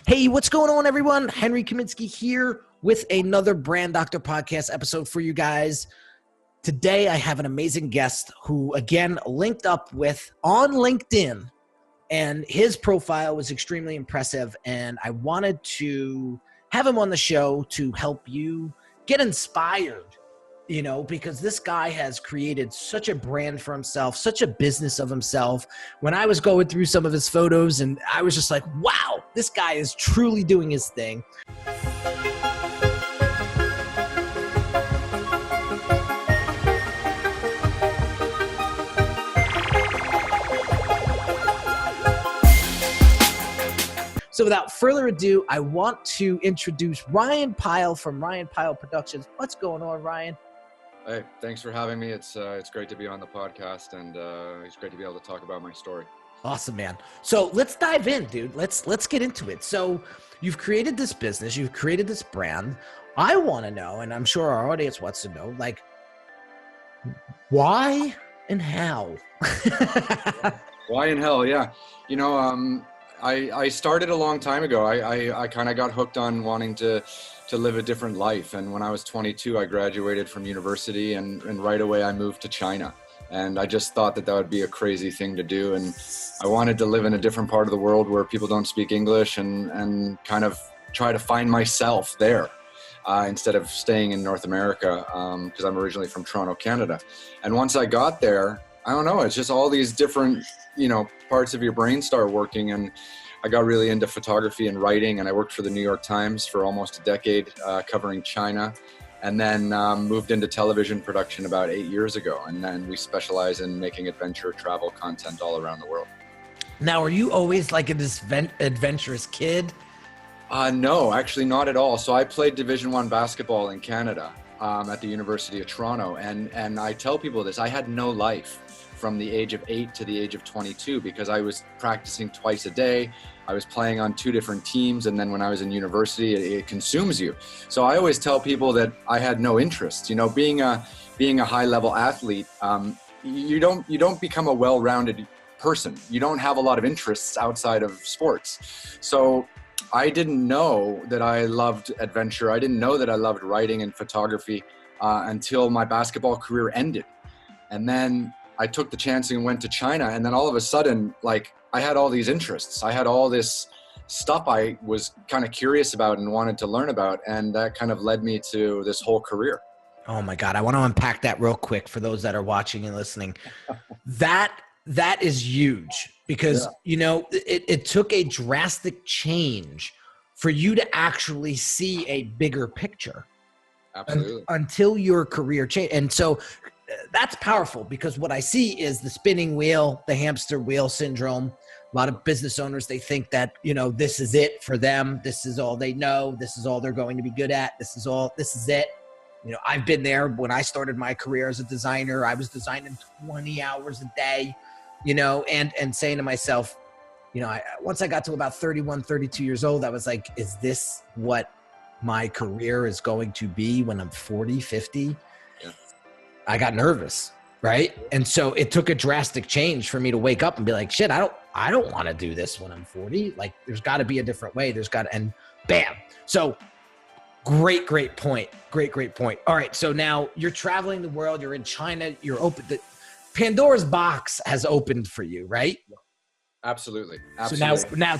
Hey, what's going on, everyone? Henry Kaminski here with another Brand Doctor podcast episode for you guys. Today, I have an amazing guest who, again, linked up with on LinkedIn, and his profile was extremely impressive, and I wanted to have him on the show to help you get inspired, because this guy has created such a brand for himself, such a business of himself. When I was going through some of his photos, and I was just like, wow, this guy is truly doing his thing. So without further ado, I want to introduce Ryan Pyle from Ryan Pyle Productions. What's going on, Ryan? Hey, thanks for having me. It's great to be on the podcast, and it's great to be able to talk about my story. Awesome, man. So let's dive in, dude. Let's get into it. So you've created this business, you've created this brand. I want to know, and I'm sure our audience wants to know, like, why and how? Why in hell? Yeah. I started a long time ago. I kind of got hooked on wanting to live a different life. And when I was 22, I graduated from university, and right away I moved to China. And I just thought that would be a crazy thing to do. And I wanted to live in a different part of the world where people don't speak English, and kind of try to find myself there instead of staying in North America, because I'm originally from Toronto, Canada. And once I got there, I don't know, it's just all these different parts of your brain start working. And I got really into photography and writing, and I worked for the New York Times for almost a decade, covering China, and then moved into television production about 8 years ago. And then we specialize in making adventure travel content all around the world. Now, are you always like this adventurous kid? No, actually not at all. So I played Division I basketball in Canada at the University of Toronto. And I tell people this, I had no life from the age of 8 to the age of 22, because I was practicing twice a day. I was playing on 2 different teams. And then when I was in university, it consumes you. So I always tell people that I had no interests. Being a high level athlete, you don't become a well-rounded person. You don't have a lot of interests outside of sports. So I didn't know that I loved adventure. I didn't know that I loved writing and photography until my basketball career ended. And then I took the chance and went to China. And then all of a sudden, like, I had all these interests. I had all this stuff I was kind of curious about and wanted to learn about. And that kind of led me to this whole career. Oh my God. I want to unpack that real quick for those that are watching and listening. That is huge, because, it took a drastic change for you to actually see a bigger picture. Absolutely. Until your career changed. And so that's powerful, because what I see is the spinning wheel, the hamster wheel syndrome. A lot of business owners, they think that, this is it for them. This is all they know. This is all they're going to be good at. This is it. I've been there. When I started my career as a designer, I was designing 20 hours a day, and saying to myself, once I got to about 31, 32 years old, I was like, is this what my career is going to be when I'm 40, 50? Yeah. I got nervous, right? And so it took a drastic change for me to wake up and be like, shit, I don't want to do this when I'm 40. Like, there's got to be a different way. And bam. So great point. Great point. All right. So now you're traveling the world. You're in China. You're open. The Pandora's box has opened for you, right? Absolutely. So now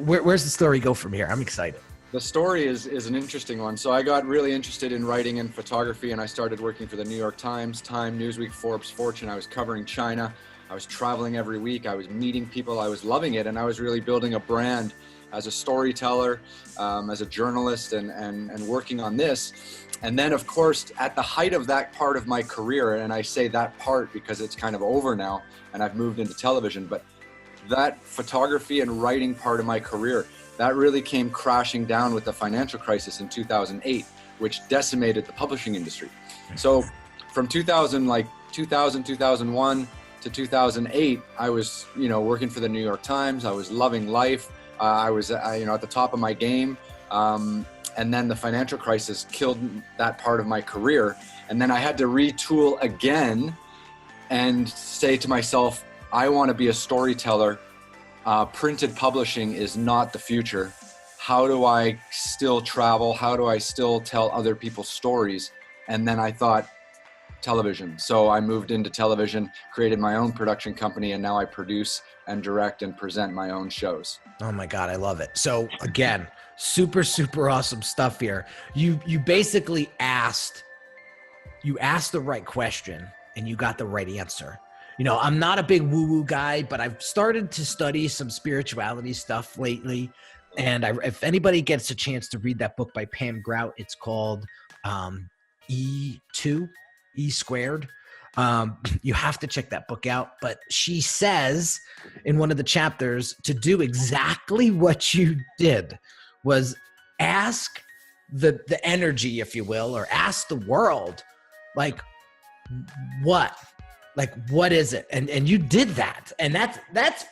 where's the story go from here? I'm excited. The story is an interesting one. So I got really interested in writing and photography, and I started working for the New York Times, Time, Newsweek, Forbes, Fortune. I was covering China. I was traveling every week. I was meeting people. I was loving it. And I was really building a brand as a storyteller, as a journalist, and working on this. And then, of course, at the height of that part of my career, and I say that part because it's kind of over now and I've moved into television, but that photography and writing part of my career, that really came crashing down with the financial crisis in 2008, which decimated the publishing industry. So from 2001 to 2008, I was, working for the New York Times. I was loving life. I was, at the top of my game. And then the financial crisis killed that part of my career. And then I had to retool again and say to myself, I want to be a storyteller. Printed publishing is not the future. how do I still travel? How do I still tell other people's stories? And then I thought, television. So I moved into television, created my own production company, and now I produce and direct and present my own shows. Oh my God, I love it. So again, super, super awesome stuff here. You basically asked the right question and you got the right answer. You know, I'm not a big woo-woo guy, but I've started to study some spirituality stuff lately. And if anybody gets a chance to read that book by Pam Grout, it's called E2, E squared. You have to check that book out. But she says in one of the chapters to do exactly what you did, was ask the energy, if you will, or ask the world, like, what is it? And you did that. And that's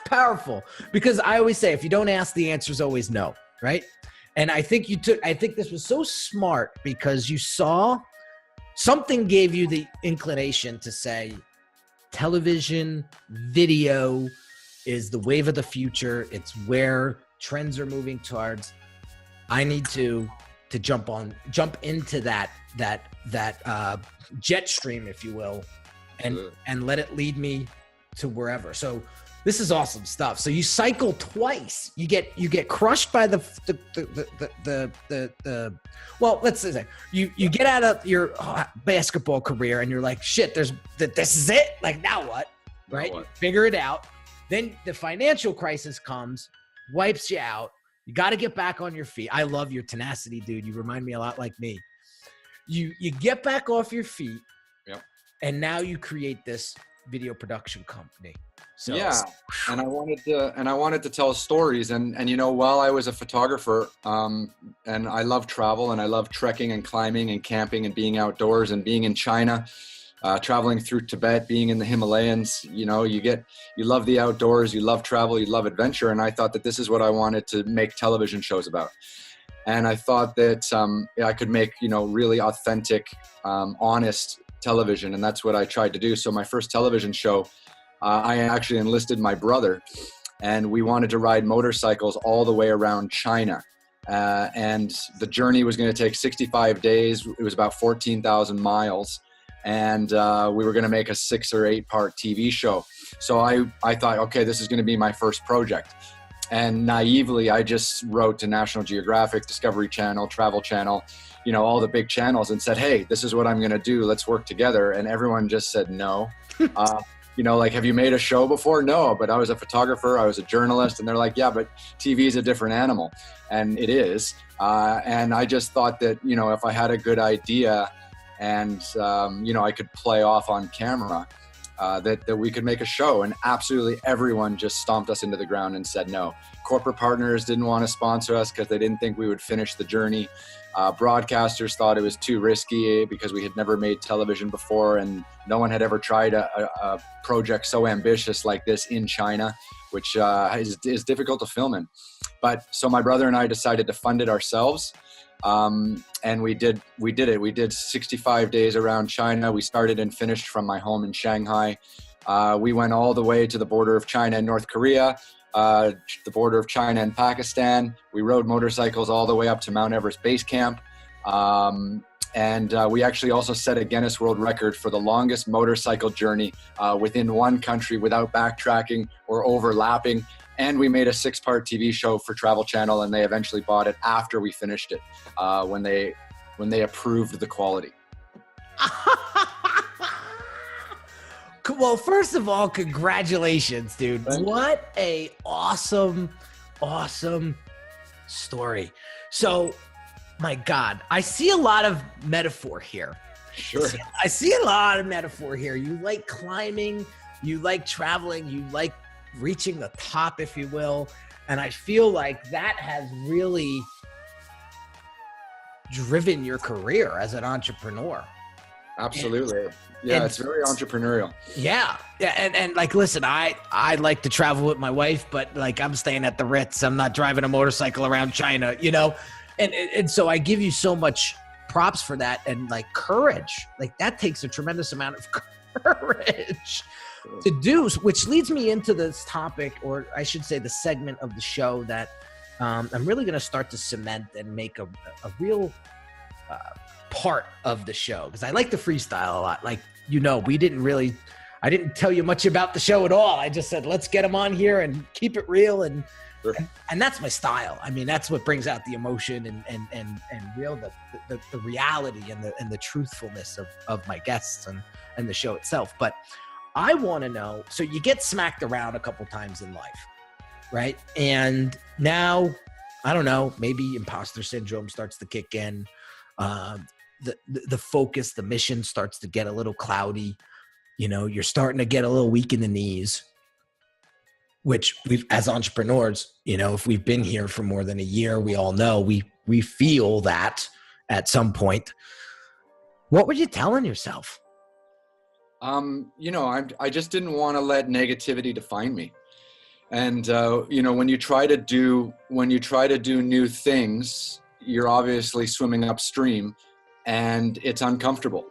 powerful, because I always say, if you don't ask, the answer is always no. Right. And I think this was so smart, because you saw something, gave you the inclination to say, television, video is the wave of the future. It's where trends are moving towards. I need to jump into that jet stream, if you will, and let it lead me to wherever. So this is awesome stuff. So you cycle twice. You get crushed by the well, let's say you get out of your basketball career and you're like, shit, this is it. Like, now what? Right? You figure it out. Then the financial crisis comes, wipes you out. You got to get back on your feet. I love your tenacity, dude. You remind me a lot like me. You get back off your feet. Yep. And now you create this video production company. So, yeah, and I wanted to tell stories, and you know, while I was a photographer, and I love travel, and I love trekking and climbing and camping and being outdoors and being in China, traveling through Tibet, being in the Himalayas. You know, you love the outdoors, you love travel, you love adventure, and I thought that this is what I wanted to make television shows about. And I thought that I could make, you know, really authentic, honest television, and that's what I tried to do. So my first television show, I actually enlisted my brother, and we wanted to ride motorcycles all the way around China. And the journey was going to take 65 days. It was about 14,000 miles. And we were going to make a 6 or 8 part TV show. So I thought, okay, this is going to be my first project. And naively, I just wrote to National Geographic, Discovery Channel, Travel Channel, you know, all the big channels, and said, hey, this is what I'm going to do. Let's work together. And everyone just said no. You know, like, have you made a show before? No, but I was a photographer, I was a journalist, and they're like, yeah, but TV is a different animal. And it is. And I just thought that, you know, if I had a good idea and, you know, I could play off on camera, that we could make a show. And absolutely everyone just stomped us into the ground and said no. Corporate partners didn't want to sponsor us because they didn't think we would finish the journey. Broadcasters thought it was too risky because we had never made television before, and no one had ever tried a project so ambitious like this in China, which is difficult to film in. But so my brother and I decided to fund it ourselves. And we did it. We did 65 days around China. We started and finished from my home in Shanghai. We went all the way to the border of China and North Korea, the border of China and Pakistan. We rode motorcycles all the way up to Mount Everest Base Camp. And we actually also set a Guinness World Record for the longest motorcycle journey within one country without backtracking or overlapping. And we made a 6-part TV show for Travel Channel, and they eventually bought it after we finished it, when they approved the quality. Well, first of all, congratulations, dude. What a awesome story. So, my God, I see a lot of metaphor here. Sure. I see a lot of metaphor here. You like climbing, you like traveling, you like reaching the top, if you will. And I feel like that has really driven your career as an entrepreneur. Absolutely. Yeah, it's very entrepreneurial. Yeah. And like, listen, I like to travel with my wife, but like, I'm staying at the Ritz. I'm not driving a motorcycle around China, you know? And so I give you so much props for that. And like, courage, like that takes a tremendous amount of courage to do, which leads me into this topic, or I should say the segment of the show that I'm really going to start to cement and make a real part of the show, because I like to freestyle a lot. Like, I didn't tell you much about the show at all. I just said, let's get them on here and keep it real. And that's my style. I mean, that's what brings out the emotion and real, the reality and the truthfulness of my guests and the show itself. But I want to know, so you get smacked around a couple times in life, right? And now, I don't know, maybe imposter syndrome starts to kick in. The focus, the mission starts to get a little cloudy. You're starting to get a little weak in the knees, which as entrepreneurs, if we've been here for more than a year, we all know we feel that at some point. What were you telling yourself? I just didn't want to let negativity define me. And, when you try to do new things, you're obviously swimming upstream and it's uncomfortable.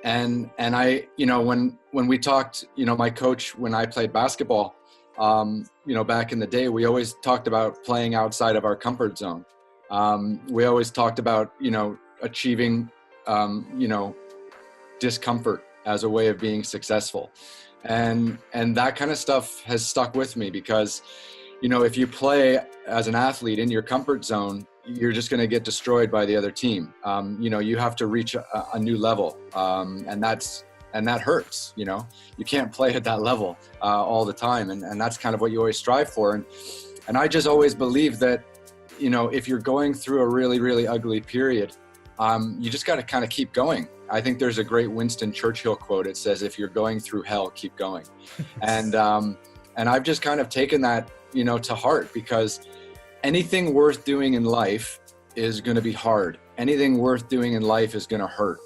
And I, when we talked, my coach, when I played basketball, back in the day, we always talked about playing outside of our comfort zone. We always talked about, achieving, discomfort as a way of being successful. And that kind of stuff has stuck with me because, if you play as an athlete in your comfort zone, you're just going to get destroyed by the other team. You have to reach a new level. And that hurts, you can't play at that level all the time. And that's kind of what you always strive for. And I just always believe that, if you're going through a really, really ugly period, you just got to kind of keep going. I think there's a great Winston Churchill quote. It says, if you're going through hell, keep going. And I've just kind of taken that, to heart, because anything worth doing in life is going to be hard. Anything worth doing in life is going to hurt.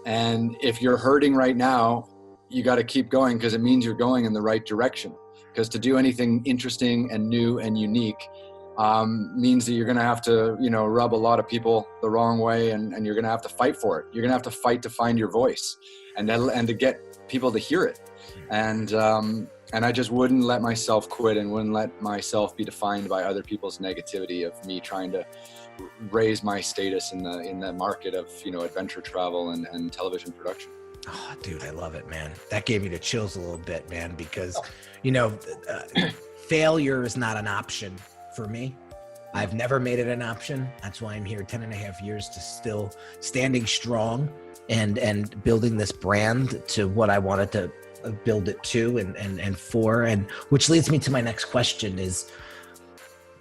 And if you're hurting right now, you got to keep going, because it means you're going in the right direction. Because to do anything interesting and new and unique means that you're going to have to, rub a lot of people the wrong way, and you're going to have to fight for it. You're going to have to fight to find your voice and to get people to hear it. And I just wouldn't let myself quit and wouldn't let myself be defined by other people's negativity of me trying to raise my status in the market of, adventure travel and television production. Oh, dude, I love it, man. That gave me the chills a little bit, man, because, failure is not an option for me. I've never made it an option. That's why I'm here 10 and a half years to still standing strong and building this brand to what I wanted to build it to and for. And which leads me to my next question is,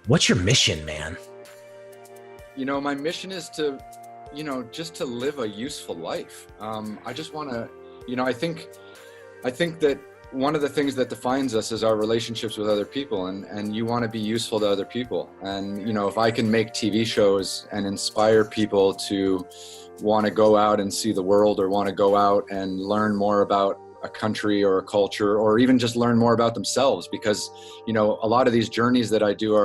what's your mission, man? My mission is to, just to live a useful life. I just want to, I think that one of the things that defines us is our relationships with other people, and you want to be useful to other people. And, if I can make TV shows and inspire people to want to go out and see the world, or want to go out and learn more about a country or a culture, or even just learn more about themselves, because, a lot of these journeys that I do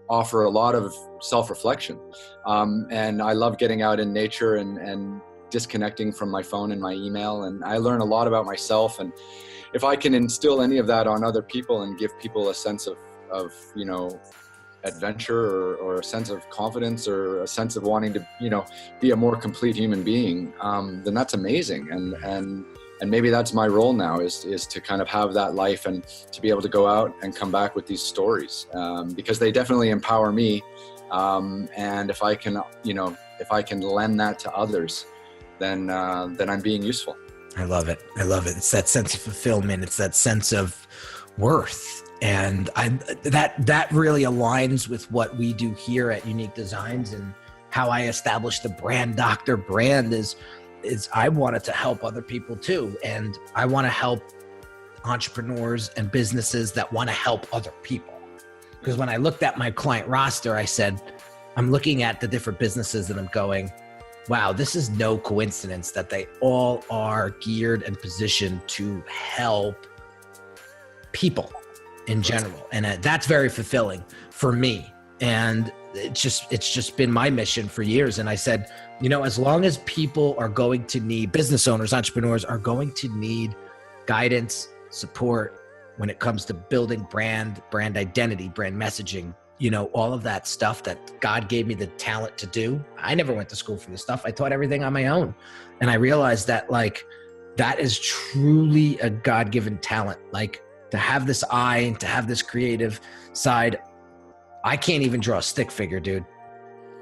offer a lot of self-reflection. And I love getting out in nature and disconnecting from my phone and my email. And I learn a lot about myself. And if I can instill any of that on other people and give people a sense of adventure or a sense of confidence or a sense of wanting to, be a more complete human being, then that's amazing. And maybe that's my role now is to kind of have that life and to be able to go out and come back with these stories, because they definitely empower me. And if I can lend that to others, then I'm being useful. I love it. It's that sense of fulfillment. It's that sense of worth. And that really aligns with what we do here at Unique Designz, and how I established the brand Dr. Brand is I wanted to help other people too. And I want to help entrepreneurs and businesses that want to help other people. Because when I looked at my client roster, I said, I'm looking at the different businesses and I'm going, wow, this is no coincidence that they all are geared and positioned to help people in general. And that's very fulfilling for me. And it's just been my mission for years. And I said, as long as people are going to need, business owners, entrepreneurs are going to need guidance, support when it comes to building brand identity, brand messaging, all of that stuff that God gave me the talent to do. I never went to school for this stuff. I taught everything on my own. And I realized that like, that is truly a God-given talent. Like to have this eye and to have this creative side. I can't even draw a stick figure, dude.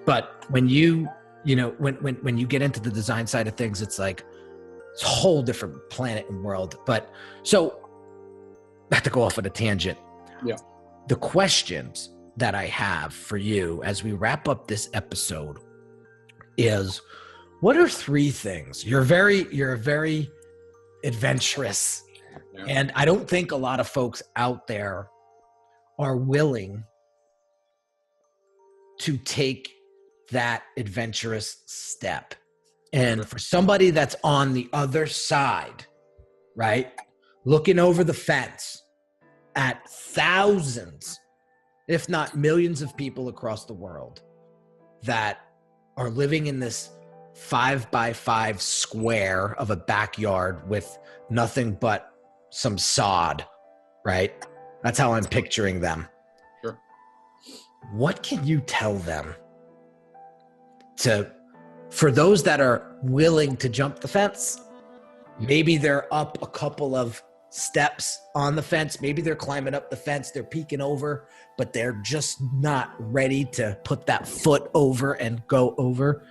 But when when you get into the design side of things, it's like it's a whole different planet and world. But so I have to go off on a tangent. Yeah. The questions that I have for you as we wrap up this episode is, what are 3 things? You're very adventurous. Yeah. And I don't think a lot of folks out there are willing to take that adventurous step. And for somebody that's on the other side, right, looking over the fence at thousands, if not millions of people across the world that are living in this 5x5 square of a backyard with nothing but some sod, right? That's how I'm picturing them. Sure. What can you tell them for those that are willing to jump the fence? Maybe they're up a couple of steps on the fence. Maybe they're climbing up the fence. They're peeking over, but they're just not ready to put that foot over and go over.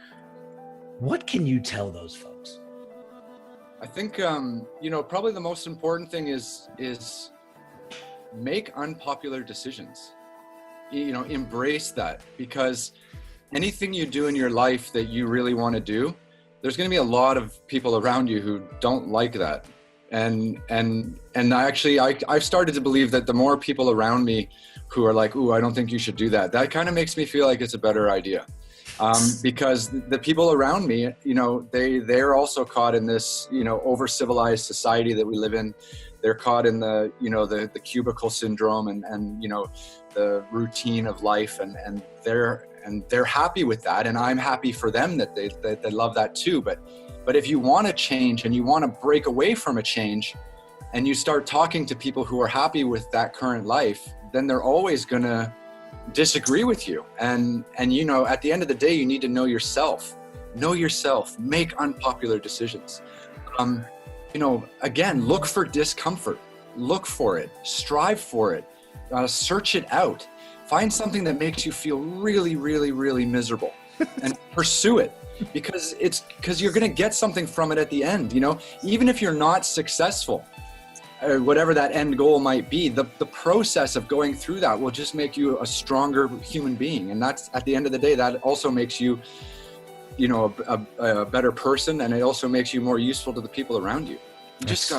What can you tell those folks? I think, probably the most important thing is make unpopular decisions. Embrace that, because anything you do in your life that you really want to do, there's going to be a lot of people around you who don't like that. And I've started to believe that the more people around me who are like, "Ooh, I don't think you should do that," that kind of makes me feel like it's a better idea. Because the people around me, they're also caught in this, over civilized society that we live in. They're caught in the cubicle syndrome and the routine of life, and they're happy with that. And I'm happy for them that they love that too. But if you want to change and you want to break away from a change, and you start talking to people who are happy with that current life, then they're always going to disagree with you. And at the end of the day, you need to know yourself, make unpopular decisions. Again, look for discomfort, look for it, strive for it, search it out, find something that makes you feel really, really, really miserable and pursue it, because you're going to get something from it at the end. Even if you're not successful, whatever that end goal might be, the process of going through that will just make you a stronger human being. And that's, at the end of the day, that also makes you, a better person. And it also makes you more useful to the people around you. You just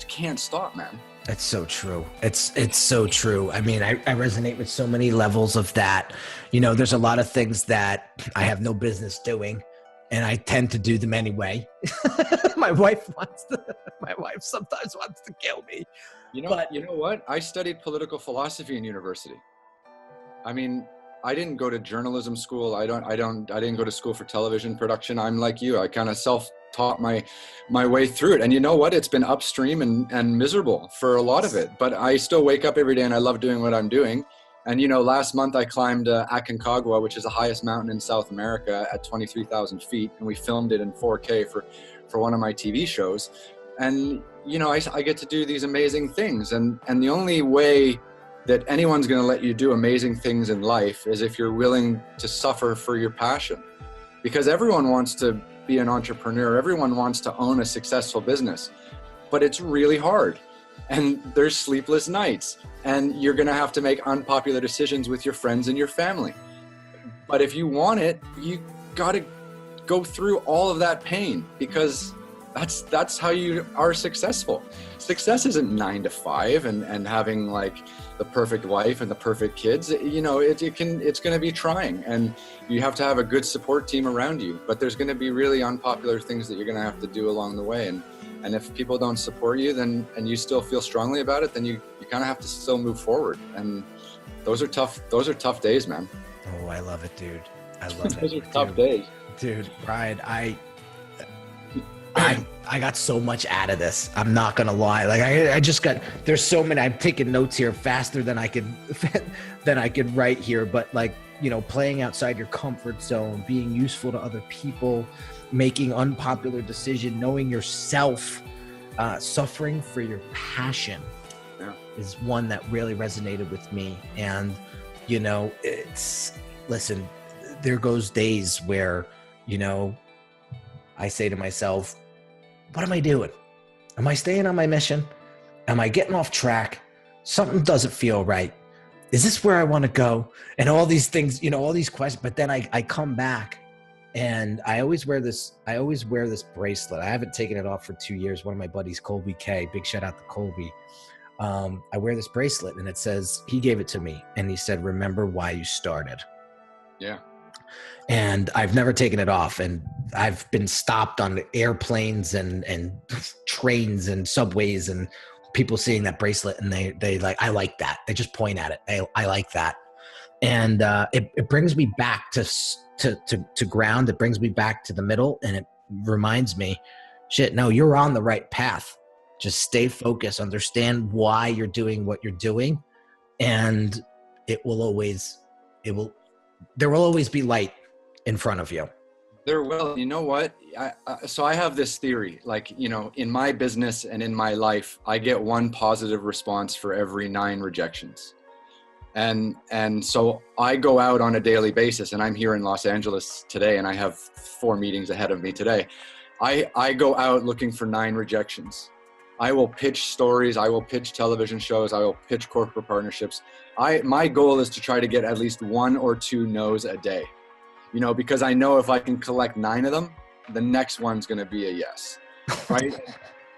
can't stop, man. It's so true. It's so true. I mean, I resonate with so many levels of that. There's a lot of things that I have no business doing, and I tend to do them anyway. My wife sometimes wants to kill me. You know what? I studied political philosophy in university. I mean, I didn't go to journalism school. I didn't go to school for television production. I'm like you. I kind of self-taught my way through it. And you know what? It's been upstream and miserable for a lot of it. But I still wake up every day and I love doing what I'm doing. And last month I climbed Aconcagua, which is the highest mountain in South America, at 23,000 feet, and we filmed it in 4K for one of my TV shows. And I get to do these amazing things, and the only way that anyone's going to let you do amazing things in life is if you're willing to suffer for your passion. Because everyone wants to be an entrepreneur, everyone wants to own a successful business, but it's really hard. And there's sleepless nights, and you're going to have to make unpopular decisions with your friends and your family. But if you want it, you got to go through all of that pain, because that's how you are successful. Success isn't 9 to 5 and having like the perfect wife and the perfect kids. It's going to be trying, and you have to have a good support team around you. But there's going to be really unpopular things that you're going to have to do along the way. And if people don't support you, and you still feel strongly about it, then you kind of have to still move forward. And those are tough days, man. Oh, I love it, dude. I love it. Those are tough days. Dude, Brian, I got so much out of this. I'm not going to lie. Like I just got, there's so many, I'm taking notes here faster than I could write here. But like, you know, playing outside your comfort zone, being useful to other people, making unpopular decision, knowing yourself, suffering for your passion is one that really resonated with me. And, you know, listen, there goes days where, you know, I say to myself, what am I doing? Am I staying on my mission? Am I getting off track? Something doesn't feel right. Is this where I want to go? And all these things, you know, all these questions, but then I come back and I always wear this bracelet. I haven't taken it off for 2 years. One of my buddies, Colby K, big shout out to Colby. I wear this bracelet and it says, he gave it to me and he said, remember why you started. Yeah. And I've never taken it off. And I've been stopped on airplanes and trains and subways and people seeing that bracelet and they like, I like that. They just point at it. I like that. And it brings me back to ground. It brings me back to the middle and it reminds me, shit, no, you're on the right path. Just stay focused, understand why you're doing what you're doing. And there will always be light in front of you. There will. You know what? So I have this theory, like, you know, in my business and in my life, I get one positive response for every 9 rejections. And so I go out on a daily basis, and I'm here in Los Angeles today, and I have 4 meetings ahead of me today. I go out looking for 9 rejections. I will pitch stories. I will pitch television shows. I will pitch corporate partnerships. My goal is to try to get at least 1 or 2 no's a day. You know, because I know if I can collect 9 of them, the next one's going to be a yes. Right.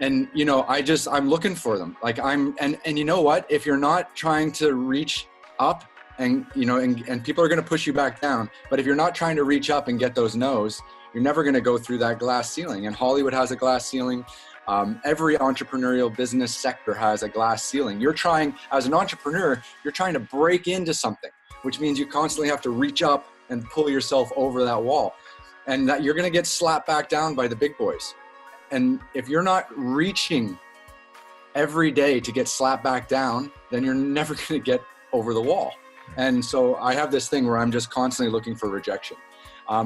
And, you know, I'm looking for them. Like and you know what, if you're not trying to reach up and, you know, and people are going to push you back down, but if you're not trying to reach up and get those no's, you're never going to go through that glass ceiling. And Hollywood has a glass ceiling. Every entrepreneurial business sector has a glass ceiling. You're trying, as an entrepreneur, you're trying to break into something, which means you constantly have to reach up and pull yourself over that wall, and that you're going to get slapped back down by the big boys. And if you're not reaching every day to get slapped back down, then you're never going to get over the wall. And so I have this thing where I'm just constantly looking for rejection,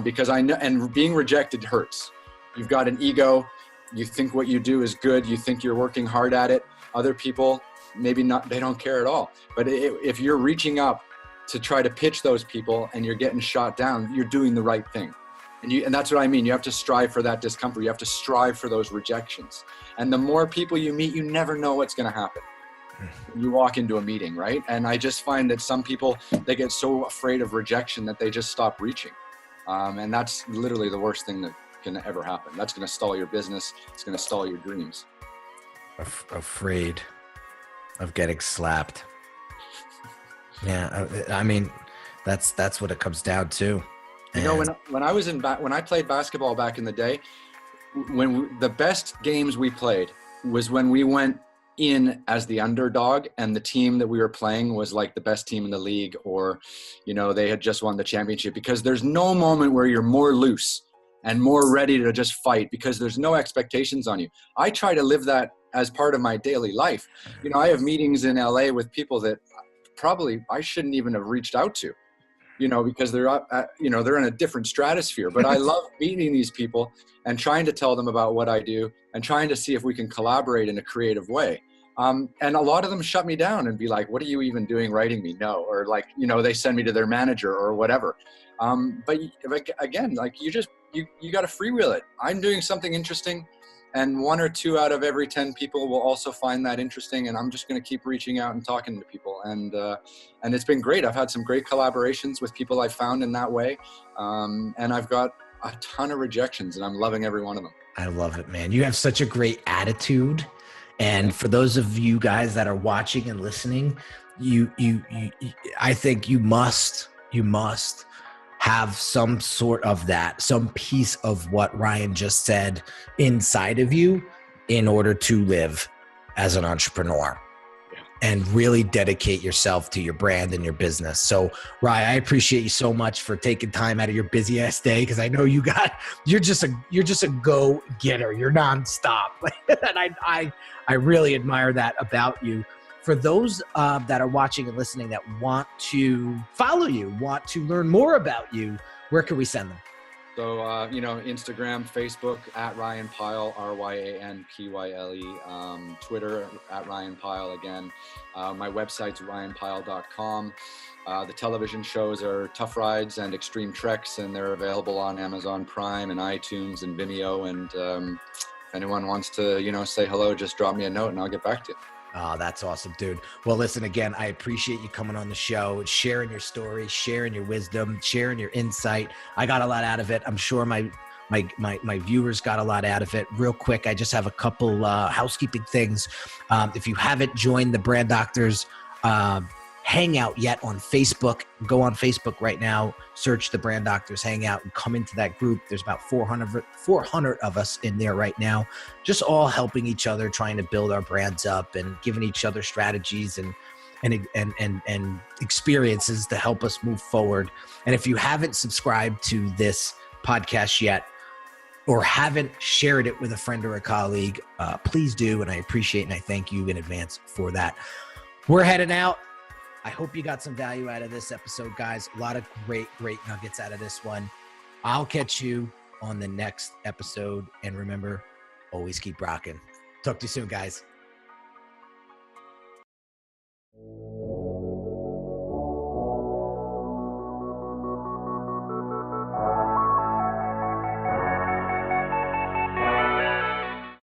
because I know, and being rejected hurts. You've got an ego. You think what you do is good. You think you're working hard at it. Other people, maybe not, they don't care at all. But if you're reaching up to try to pitch those people and you're getting shot down, you're doing the right thing. And that's what I mean. You have to strive for that discomfort. You have to strive for those rejections. And the more people you meet, you never know what's going to happen. You walk into a meeting, right? And I just find that some people, they get so afraid of rejection that they just stop reaching. And that's literally the worst thing that can ever happen. That's going to stall your business. It's going to stall your dreams. Afraid of getting slapped. Yeah, I mean, that's what it comes down to. And you know, when I played basketball back in the day, the best games we played was when we went in as the underdog and the team that we were playing was like the best team in the league, or, you know, they had just won the championship, because there's no moment where you're more loose and more ready to just fight because there's no expectations on you. I try to live that as part of my daily life. You know, I have meetings in LA with people that probably I shouldn't even have reached out to, you know, because they're in a different stratosphere. But I love meeting these people and trying to tell them about what I do and trying to see if we can collaborate in a creative way. And a lot of them shut me down and be like, what are you even doing writing me? No. Or like, you know, they send me to their manager or whatever. But again, like you got to freewheel it. I'm doing something interesting, and 1 or 2 out of every 10 people will also find that interesting. And I'm just going to keep reaching out and talking to people. And it's been great. I've had some great collaborations with people I found in that way. And I've got a ton of rejections, and I'm loving every one of them. I love it, man. You have such a great attitude. And for those of you guys that are watching and listening, I think you must have some sort of that, some piece of what Ryan just said inside of you in order to live as an entrepreneur. and really dedicate yourself to your brand and your business. So Rye, I appreciate you so much for taking time out of your busy ass day, because I know you're just a go getter. You're nonstop, and I really admire that about you. For those that are watching and listening that want to follow you, want to learn more about you, where can we send them? So, Instagram, Facebook, at Ryan Pyle, RyanPyle. Twitter, at Ryan Pyle again. My website's ryanpyle.com. The television shows are Tough Rides and Extreme Treks, and they're available on Amazon Prime and iTunes and Vimeo. And if anyone wants to, say hello, just drop me a note and I'll get back to you. Oh, that's awesome, dude. Well, listen, again, I appreciate you coming on the show, sharing your story, sharing your wisdom, sharing your insight. I got a lot out of it. I'm sure my viewers got a lot out of it. Real quick, I just have a couple housekeeping things. If you haven't joined the Brand Doctors Hangout yet on Facebook, go on Facebook right now, search the Brand Doctors Hangout and come into that group. There's about 400 of us in there right now, just all helping each other, trying to build our brands up and giving each other strategies and experiences to help us move forward. And if you haven't subscribed to this podcast yet, or haven't shared it with a friend or a colleague, please do. And I appreciate and I thank you in advance for that. We're heading out. I hope you got some value out of this episode, guys. A lot of great nuggets out of this one. I'll catch you on the next episode. And remember, always keep rocking. Talk to you soon, guys.